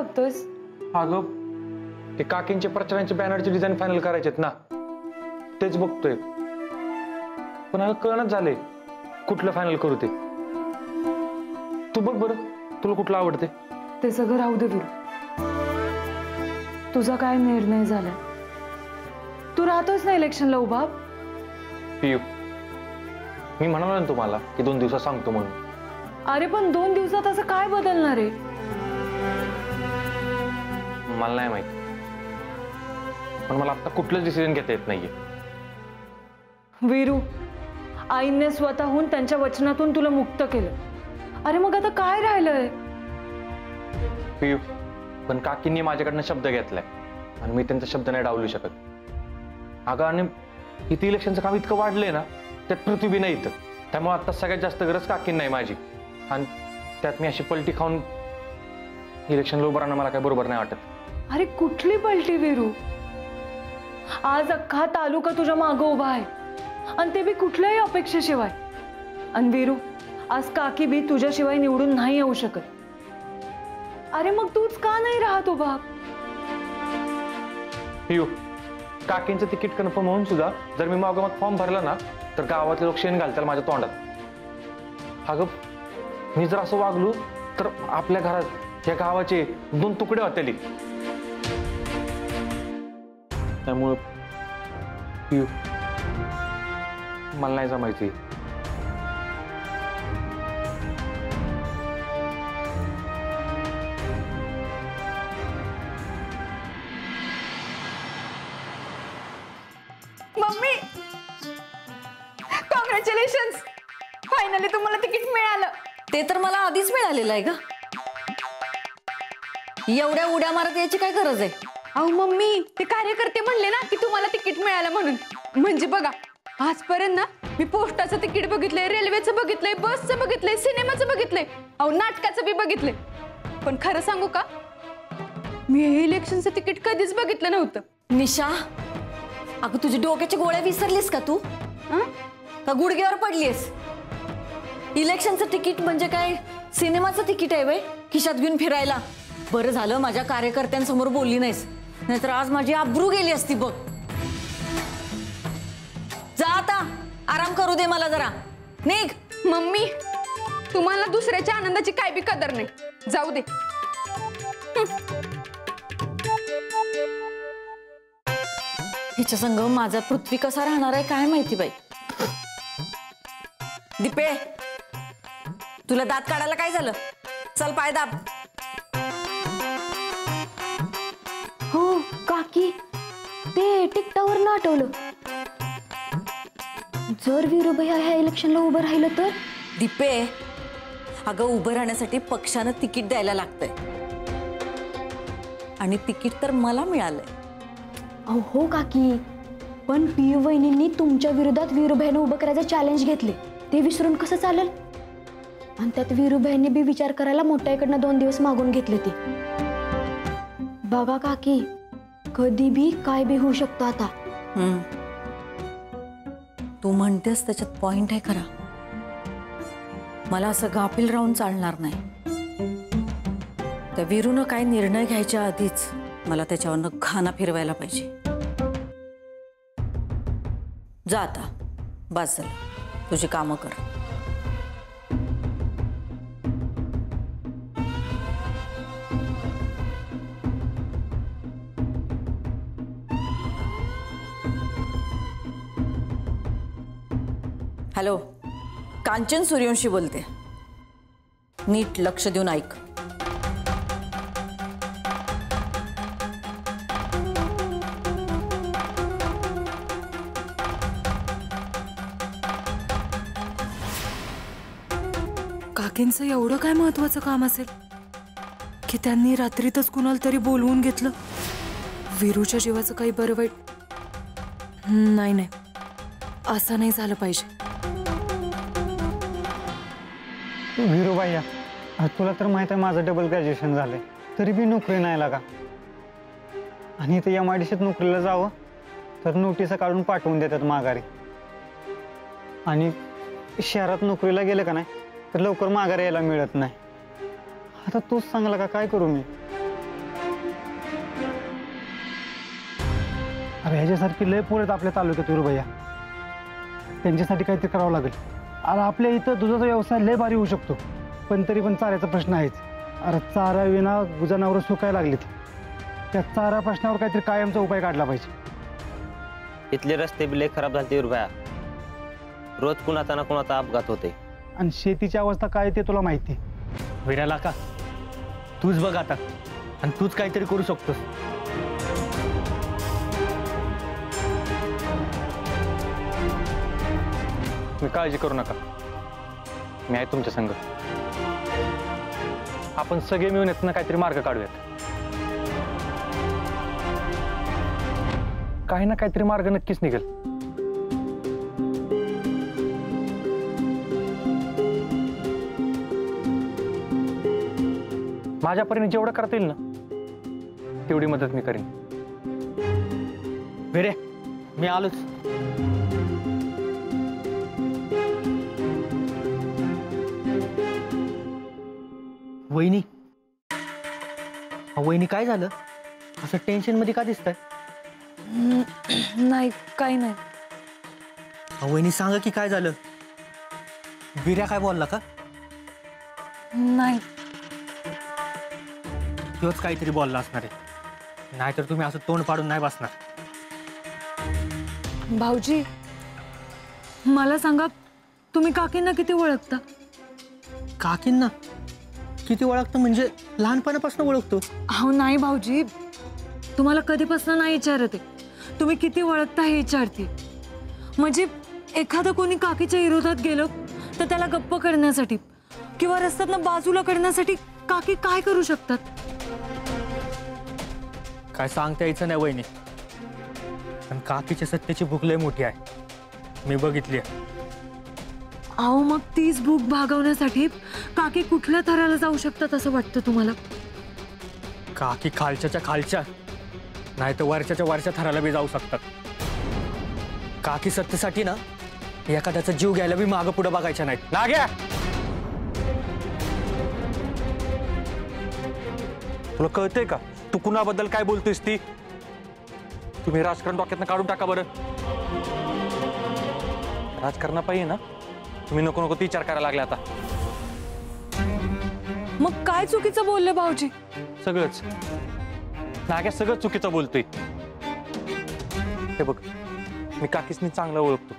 बघतोयस? अगं ते काकींचे प्रचारांचे बॅनरचे design final करायचेत ना, तेच बघतोय. पण अगं कळणच झालंय कुठलं फायनल करू ते. तू बघ बरं, तुला कुठलं आवडते? ते सगळं राहू दे वीरू. तुझा काय निर्णय झालाय? तू राहतोस ना इलेक्शनला उभा? पियू, मी म्हणालो ना तुम्हाला की 2 दिवसात सांगतो म्हणून. अरे पण 2 दिवसात असं काय बदलणार आहे? मला नाही माहिती, पण मला आता कुठलंच डिसिजन घेता येत नाहीये. वीरू, आईने स्वतःहून त्यांच्या वचनातून तुला मुक्त केलं. अरे मग आता काय राहिलंय? पियू, पण काकींनी माझ्याकडनं शब्द घेतलाय आणि मी त्यांचा शब्द नाही डावलू शकत. अगं आणि इथे इलेक्शनचं काम इतकं वाढलंय ना, त्यात पृथ्वी नाही इथं. त्यामुळे आता सगळ्यात जास्त गरज काकींना नाही माझी. आणि त्यात मी अशी पलटी खाऊन इलेक्शनला उभं राहणं मला काय बरोबर नाही वाटत. अरे कुठली पलटी वीरू? आज अख्खा तालुका तुझ्या मागं उभा आहे आणि ते बी कुठल्याही अपेक्षेशिवाय. आणि वीरू, आज काकी बी तुझ्याशिवाय निवडून नाही येऊ शकत. अरे मग तूच का नाही राहत उभा? पियू, काकींचं तिकीट कन्फर्म होऊन सुद्धा जर मी मागोमाग फॉर्म भरला ना, तर गावातले लोक शेण घालतील माझ्या तोंडात. अगं मी जर असं वागलो तर आपल्या घरात या गावाचे 2 तुकडे होतील. त्यामुळं पियू, मला नाही जमायची. मम्मी, कॉंग्रॅच्युलेशन्स, फायनली तुम्हाला तिकीट मिळालं. ते तर मला आधीच मिळालेलं आहे का? एवढ्या उड्या मारत याची काय गरज आहे? अहो मम्मी, ते कार्यकर्ते म्हणले ना की तुम्हाला तिकीट मिळालं म्हणून. म्हणजे बघा, आजपर्यंत ना मी पोस्टाचं तिकीट बघितलंय, रेल्वेचं बघितलंय, बसचं बघितलंय, सिनेमाचं बघितलंय, अहो नाटकाचं बी बघितलंय. पण खरं सांगू का, मी हे इलेक्शनचं तिकीट कधीच बघितलं नव्हतं. निशा, अगं तुझी डोक्याच्या गोळ्या विसरलीस का तू? का गुडघ्यावर पडलीस? इलेक्शनचं तिकीट म्हणजे काय सिनेमाचं तिकीट आहे वे खिशात घेऊन फिरायला? बरं झालं माझ्या कार्यकर्त्यांसमोर बोलली नाहीस, नाहीतर आज माझी आबरू गेली असती बघ. जा आता, आराम करू दे मला जरा. निघ. मम्मी, तुम्हाला दुसऱ्याच्या आनंदाची काय बी कदर नाही. जाऊ दे. हिच्या संग माझा पृथ्वी कसा राहणार आहे काय माहिती बाई. दीपे, तुला दात काढायला काय झालं? चल पाय दाब. हो काकी, ते तिकटावर ना आठवलं. जर वीरूभैया ह्या इलेक्शनला उभं राहिलं तर? दीपे, अगं उभं राहण्यासाठी पक्षानं तिकीट द्यायला लागतंय आणि तिकीट तर मला मिळालंय. अहो हो काकी, पण पियू वहिनींनी तुमच्या विरोधात वीरूभैयानं उभं करायचं चॅलेंज घेतले, ते विसरून कसं चालेल? आणि त्यात वीरूभैयांनी बी विचार करायला मोठ्याकडनं 2 दिवस मागून घेतले ते. बघा काकी, कधी बी काय बी होऊ शकतं आता. तू म्हणतेस त्याच्यात पॉइंट आहे खरा. मला असं गाफील राहून चालणार नाही. त्या वीरूनं काय निर्णय घ्यायच्या आधीच मला त्याच्यावरनं घाना फिरवायला पाहिजे. जा आता, बस झालं, तुझी कामं कर. हॅलो, कांचन सूर्यवंशी बोलते. नीट लक्ष देऊन ऐक. काकींचं एवढं काय महत्वाचं काम असेल की त्यांनी रात्रीतच कुणाला तरी बोलवून घेतलं? वीरूच्या जीवाचं काही बरं वाईट नाही, नाही असं नाही झालं पाहिजे. वीरूभैया, तुला तर माहित आहे माझं डबल ग्रॅज्युएशन झालंय, तरी बी नोकरी नाही लागा. आणि इथे MIDCत नोकरीला जावं तर नोटिसा काढून पाठवून देतात माघारी. आणि शहरात नोकरीला गेलं का नाही तर लवकर माघारी यायला मिळत नाही. आता तूच सांगला का काय करू मी? अरे ह्याच्यासारखी लय पोर आहेत आपल्या तालुक्यात वीरू भैया, त्यांच्यासाठी काहीतरी करावं लागेल. अरे आपल्या इथं दुधाचा व्यवसाय लय भारी होऊ शकतो, पण तरी पण चाऱ्याचा प्रश्न आहेच. अरे चारा विना जनावरं सुकायला लागलीत. त्या चारा प्रश्नावर काहीतरी कायमचा उपाय काढला पाहिजे. इथले रस्ते बी लय खराब झाले वीरू भैया, रोज कुणाचा ना कुणाचा अपघात होते. आणि शेतीची अवस्था काय ते तुला माहिती. विराला का तूच बघ आता, आणि तूच काहीतरी करू शकतोस. मी काळजी करू नका, मी आहे तुमच्या संग. आपण सगळे मिळून येत ना काहीतरी मार्ग काढूयात. काही ना काहीतरी मार्ग नक्कीच निघेल. माझ्या परीने जेवढं करता येईल ना तेवढी मदत मी करीन. विरे मी आलोच. वहिनी, वहिनी काय झालं? असं टेन्शन मध्ये का दिसतंय? नाही, काही नाही. वहिनी सांगा की काय झालं? विर्या काय बोलला का? नाही. तोच काहीतरी बोलला असणार आहे, नाहीतर तुम्ही असं तोंड पाडून नाही बसणार. भाऊजी, मला सांगा, तुम्ही काकींना किती ओळखता? काकींना किती ओळखतं म्हणजे? लहानपणापासून ओळखतो. अहो नाही भाऊजी, तुम्हाला कधीपासून नाही विचारत आहे, तुम्ही किती ओळखता हे विचारते. म्हणजे एखादं कोणी काकीच्या विरोधात गेलं तर त्याला गप्प करण्यासाठी किंवा रस्त्यातनं बाजूला करण्यासाठी काकी काय करू शकतात? काय सांगता यायचं नाही वहिनी, पण काकीच्या सत्तेची भूक लय मोठी आहे, मी बघितली. अहो मग तीच भूक भागवण्यासाठी काकी कुठल्या थराला जाऊ शकतात असं वाटतं तुम्हाला? काकी खालच्याच्या खालच्या नाही तर वरच्याच्या वरच्या थराला बी जाऊ शकतात. काकी सत्तेसाठी ना एखाद्याचा जीव घ्यायला बी मागं पुढे बघायच्या नाहीत. नाग्या, तुला कळतंय का तू कुणाबद्दल काय बोलतोयस? ती तुम्ही राजकारण डोक्यातनं काढून टाका बरं. राजकारणा पाहिजे ना, तुम्ही नको नको ती विचार करायला लागले आता. मग काय चुकीचं बोलले भाऊजी? सगळंच नाग्या, सगळं चुकीचं बोलतोय. हे बघ, मी काकीसनी चांगलं ओळखतो.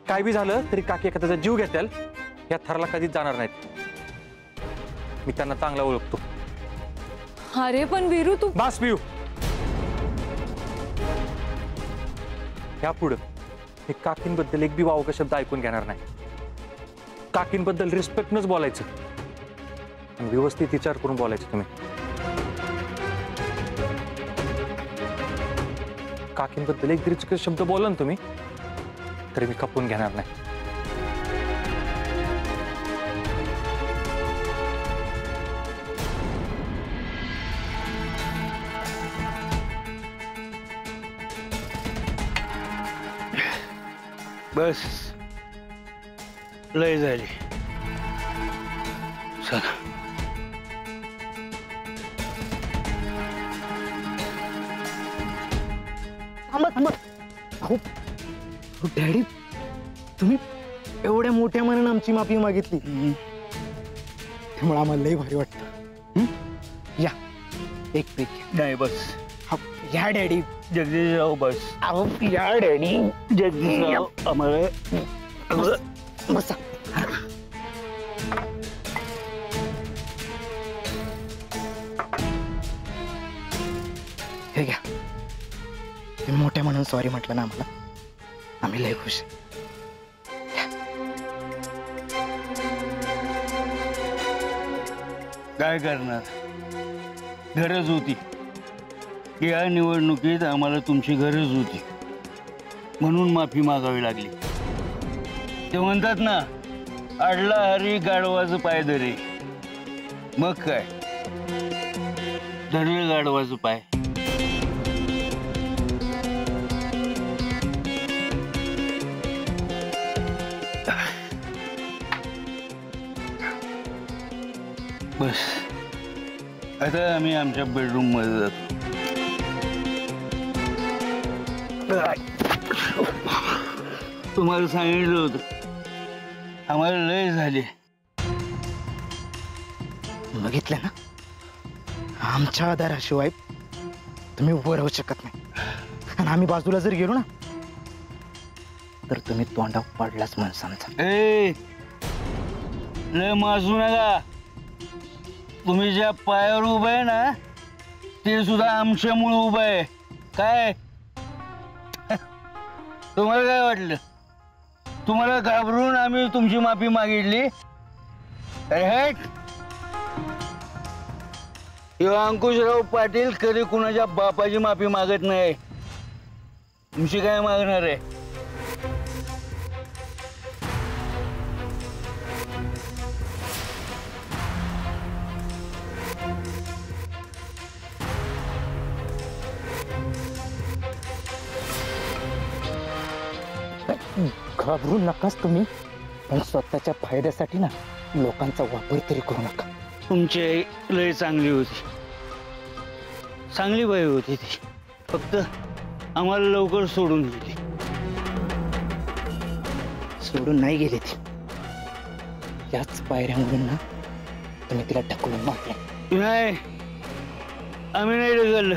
काय बी झालं तरी काकी एखाद्याचा जीव घेतील या थराला कधीच जाणार नाहीत. मी त्यांना चांगला ओळखतो. अरे पण वीरू, तू बास पिऊ. या पुढं मी काकींबद्दल एक बी वावका शब्द ऐकून घेणार नाही. काकींबद्दल रिस्पेक्टनच बोलायचं आणि व्यवस्थित विचार करून बोलायचं. तुम्ही काकींबद्दल एक जरी चुकीचा शब्द बोला ना तुम्ही, तरी मी खपून घेणार नाही. बस लय झाली. चला. थांबा थांबा. अहो डॅडी, तुम्ही एवढ्या मोठ्या मनानं आमची माफी मागितली त्यामुळे आम्हाला लय भारी वाटतं. या एक पीक. नाही बस. या डॅडी. जगदीशराव बस. अहो या डॅडी. जगदीशराव आम्हाला बसा. हे घ्या. तुम्ही मोठ्या म्हणून सॉरी म्हटलं ना आम्हाला, आम्ही लय खुश. काय करणार, गरज होती. या निवडणुकीत आम्हाला तुमची गरज होती म्हणून माफी मागावी लागली. ते म्हणतात ना, अडला हरी गाढवाचं पाय धरे. मग काय, धरलं गाढवाचं पाय. बस आता आम्ही आमच्या बेडरूम मध्ये जातो. तुम्हाला सांगितलं होतं आम्हाला लय झाले. बघितलं ना, आमच्या आधाराशिवाय तुम्ही उभं राहू शकत नाही. आणि आम्ही बाजूला जर गेलो ना तर तुम्ही तोंडा पडलाच माणसांचा. ए लय माजू नका. तुम्ही ज्या पायावर उभं आहे ना ते सुद्धा आमच्यामुळे उभं आहे. काय तुम्हाला काय वाटलं? तुम्हाला घाबरून आम्ही तुमची माफी मागितली? किंवा अंकुशराव पाटील कधी कुणाच्या बापाची माफी मागत नाही. तुमची काय मागणार आहे? घाबरू नकाच तुम्ही, पण स्वतःच्या फायद्यासाठी ना लोकांचा वापर तरी करू नका. तुमची आई लय चांगली होती, चांगली बाई होती ती. फक्त आम्हाला लवकर सोडून गेली. सोडून नाही गेली ती, याच पायऱ्यांवरून ना तुम्ही तिला ढकलून मारले. नाही, आम्ही नाही ढकललं.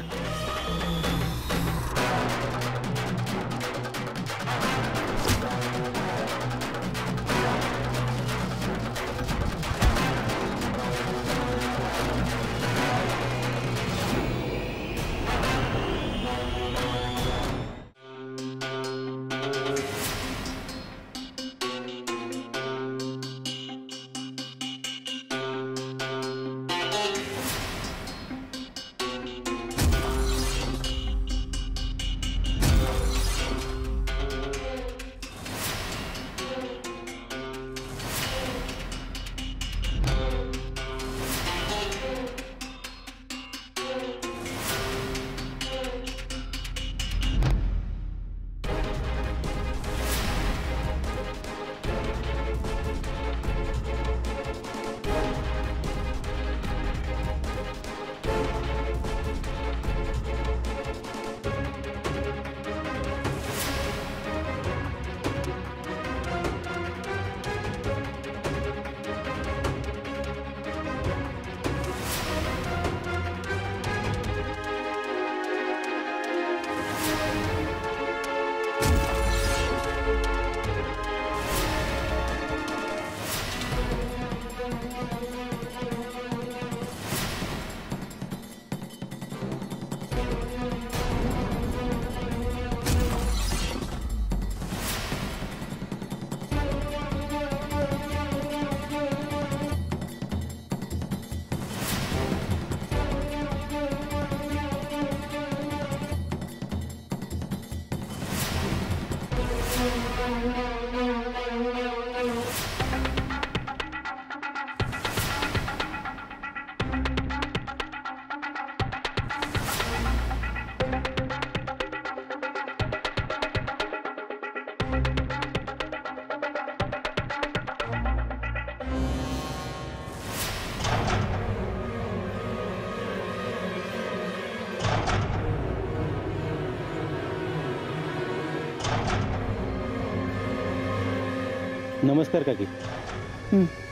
नमस्कार काकी.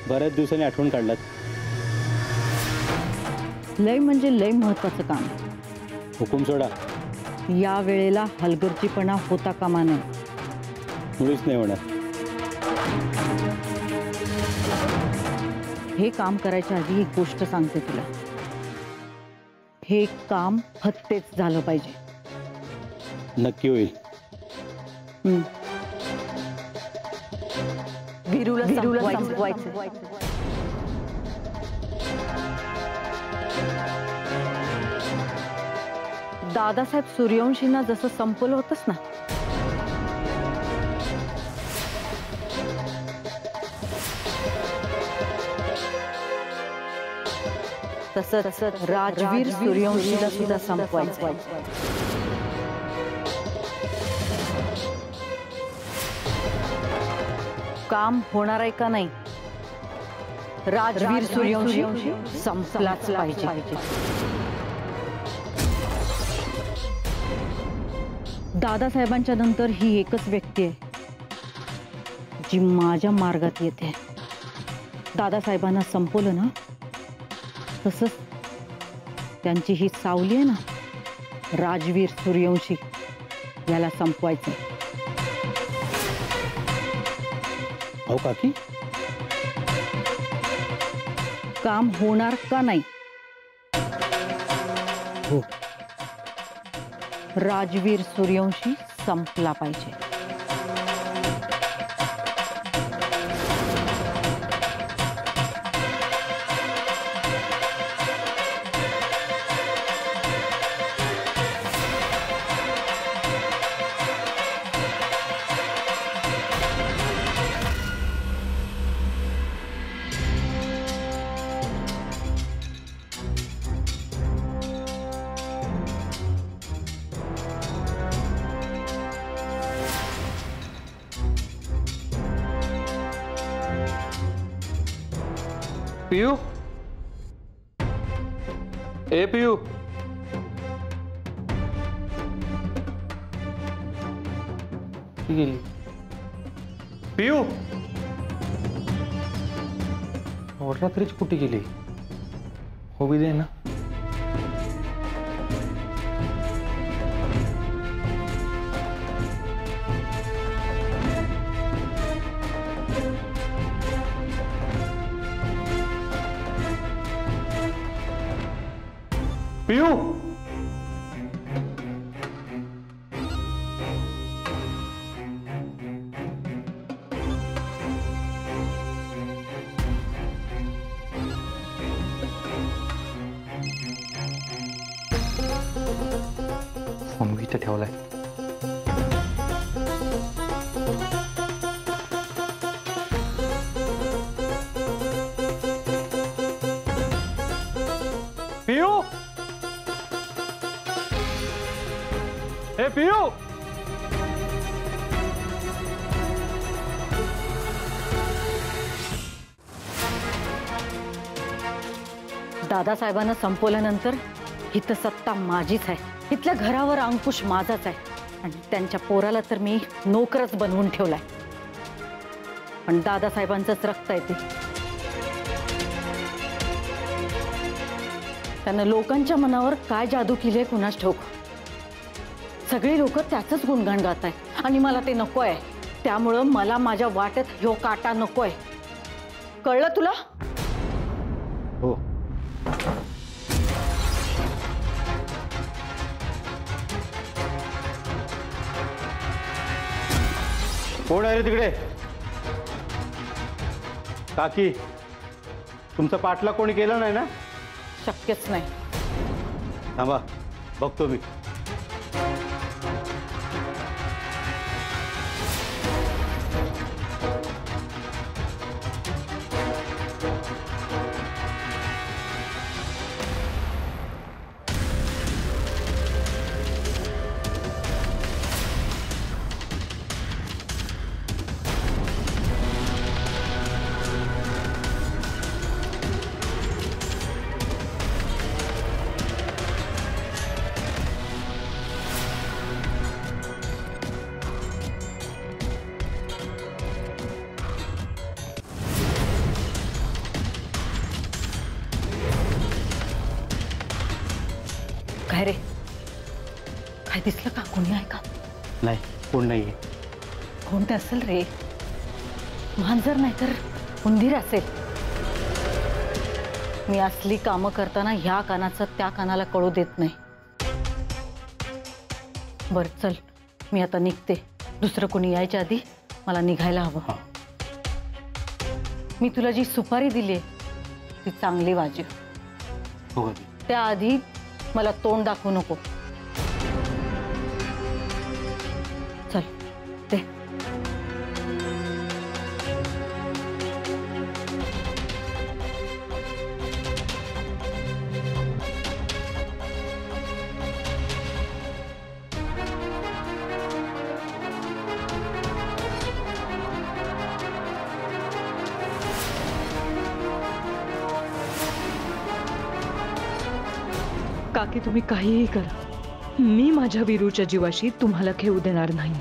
बऱ्याच दिवसांनी आठवण काढलात. लय म्हणजे लय महत्वाचं काम. हुकूम सोडा. या वेळेला हलगर्जीपणा होता कामा नये. मुळीच नाही होणार. हे काम करायच्या आधी एक गोष्ट सांगते तुला. हे काम फत्तेच झालं पाहिजे. नक्की होईल. वीरूला संपवायचं. दादासाहेब सूर्यवंशींना जसं संपवलं होतंस ना, तसंच राजवीर सूर्यवंशीला सुद्धा संपवायचं. काम होणार आहे का नाही? राजवीर सूर्यवंशी संपलाच पाहिजे. दादासाहेबांच्या नंतर ही एकच व्यक्ती आहे जी माझ्या मार्गात येते. दादासाहेबांना संपवलं ना तसंच त्यांची ही सावली आहे ना, राजवीर सूर्यवंशी, याला संपवायचं. अहो काकी, काम होणार का नाही? हो. राजवीर सूर्यवंशी संपला पाहिजे. पियू, ए पियू, गेली. पियू, रात्रीच कुठे गेली? हो बी दे ना. पियू, फोन मी इथे ठेवलाय. पियू, ए पियू, दादासाहेबांना संपवल्यानंतर इथं सत्ता माझीच आहे. इथल्या घरावर अंकुश माझाच आहे आणि त्यांच्या पोराला तर मी नोकरच बनवून ठेवलाय. पण दादासाहेबांचंच रक्त आहे ते. त्यानं लोकांच्या मनावर काय जादू केली कुणास ठाऊक. सगळी लोक त्याचंच गुणगान गात आहे आणि मला ते नको आहे. त्यामुळं मला माझ्या वाटेत ह्यो काटा नकोय. कळलं तुला? हो. कोण आहे रे तिकडे? काकी, तुमचा पाठला कोणी केला नाही ना? शक्यच नाही. थांबा, बघतो मी. काय रे, काय दिसलं का? कोणी आहे का? नाही, कोण नाहीये. कोणते असेल रे? मांजर नाही तर उंदीर असेल. मी असली कामं करताना ह्या कानाचं त्या कानाला कळू देत नाही. बरं चल, मी आता निघते. दुसरं कोणी यायच्या आधी मला निघायला हवं. मी तुला जी सुपारी दिली आहे ती चांगली वाजव. त्याआधी मला तोंड दाखवू नको. चल दे. काकी, तुम्ही काहीही करा मी माझ्या वीरूच्या जीवाशी तुम्हाला खेळू देणार नाही.